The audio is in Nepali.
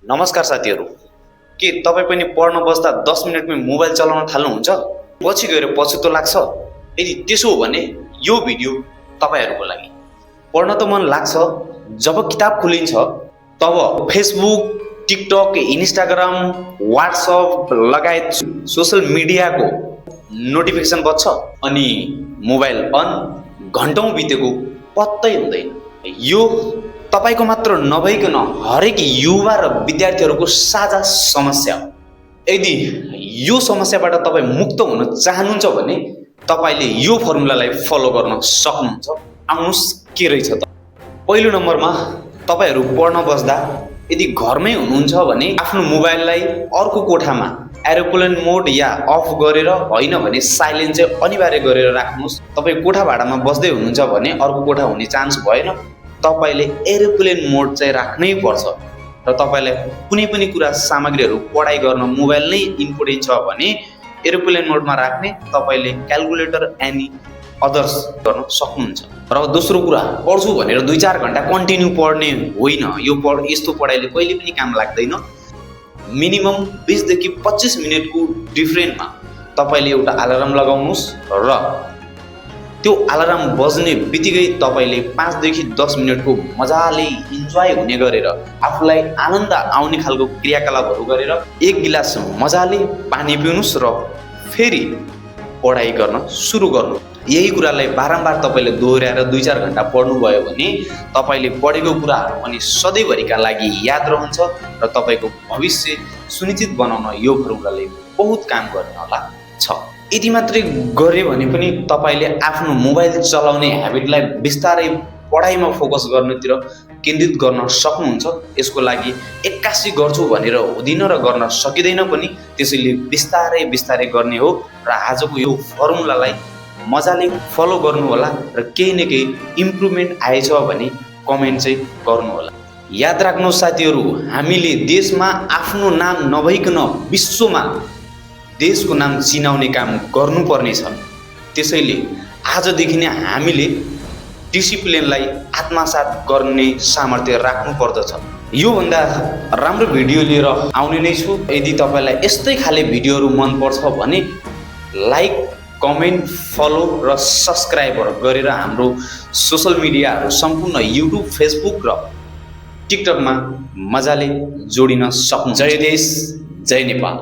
नमस्कार साथीहरू, के तपाईँ पनि पढ्न बस्दा 10 मिनेटमै मोबाइल चलाउन थाल्नुहुन्छ? पछि गएर पछुतो लाग्छ? यदि त्यसो हो भने यो भिडियो तपाईहरूको लागि। पढ्न त मन लाग्छ, जब किताब खोलिन्छ तब फेसबुक, टिकटक, इन्स्टाग्राम, व्हाट्सएप लगायत सोशल मिडियाको नोटिफिकेसन बज्छ अनि मोबाइल अन घन्टौं बितेको पत्तै हुँदैन। यो तपाईको मात्र नभइकन हरेक युवा र विद्यार्थीहरूको साझा समस्या हो। यदि यो समस्याबाट तपाईँ मुक्त हुन चाहनुहुन्छ भने तपाईले यो फर्मुलालाई फलो गर्न सक्नुहुन्छ। आउनुस् के रहेछ त। पहिलो नम्बरमा तपाईहरू पढ्न बस्दा यदि घरमै हुनुहुन्छ भने आफ्नो मोबाइललाई अर्को कोठामा एरोप्लेन मोड या अफ गरेर होइन भने साइलेन्ट चाहिँ अनिवार्य गरेर राख्नुहोस्। तपाईँ कोठा भाडामा बस्दै हुनुहुन्छ भने अर्को कोठा हुने चान्स भएन, तपाईले एरोप्लेन मोड चाहिँ राख्नै पर्छ। र तपाईलाई कुनै पनि कुरा सामग्रीहरू पढाइ गर्न मोबाइल नै इम्पोर्टेन्ट छ भने एरोप्लेन मोडमा राख्ने, तपाईले क्याल्कुलेटर एनी अदर्स गर्न सक्नुहुन्छ। र दोस्रो कुरा, पढ्छु भनेर 2-4 घण्टा कन्टिन्यू पढ्ने होइन। यस्तो पढाइले कहिले पनि काम लाग्दैन। मिनिमम 20 देखि 25 मिनेटको डिफरेन्टमा तपाईले एउटा अलार्म लगाउनुहोस् र त्यो अलार्म बज्ने बित्तिकै तपाईले 5 देखि 10 मिनेटको मजाले इन्जोय हुने गरेर आफूलाई आनन्द आउने खालको क्रियाकलापहरू गरेर 1 गिलास मजाले पानी पिउनुस् र फेरि पढाइ गर्न सुरु गर्नु। यही कुरालाई बारम्बार तपाईले दोहोर्याएर 2-4 घण्टा पढ्नुभयो भने तपाईले पढेको कुरा पनि सधैँभरिका लागि याद रहन्छ र तपाईको भविष्य सुनिश्चित बनाउन यो फर्मुलाले बहुत काम गर्ने होला छ। यति मात्रै गरे भने पनि तपाईले आफ्नो मोबाइल चलाउने ह्याबिटलाई बिस्तारै पढाइमा फोकस गर्नेतिर केन्द्रित गर्न सक्नुहुन्छ। यसको लागि 81 गर्छु भनेर हुँदैन र गर्न सकिँदैन पनि, त्यसैले बिस्तारै बिस्तारै गर्ने हो। र आजको यो फर्मुलालाई मजाले फलो गर्नु होला र केही न केही इम्प्रुभमेन्ट आएछ भने कमेन्ट चाहिँ गर्नु होला। याद राख्नुहोस् साथीहरू, हामीले देशमा आफ्नो नाम नभइकन विश्वमा देशको नाम चिनाउने काम गर्नुपर्ने छ। त्यसैले आजदेखि नै हामीले डिसिप्लिनलाई आत्मसात गर्ने सामर्थ्य राख्नु पर्दछ। यो भन्दा राम्रो भिडियो लिएर आउने नै छु। यदि तपाईलाई यस्तै खाले भिडियोहरू मन पर्छ भने लाइक, कमेन्ट, फलो र सब्स्क्राइब गरेर हाम्रो सोशल मिडियाहरू सम्पूर्ण युट्युब, फेसबुक र टिकटकमा मजाले जोडिन सक्नुहुन्छ। जय देश, जय नेपाल।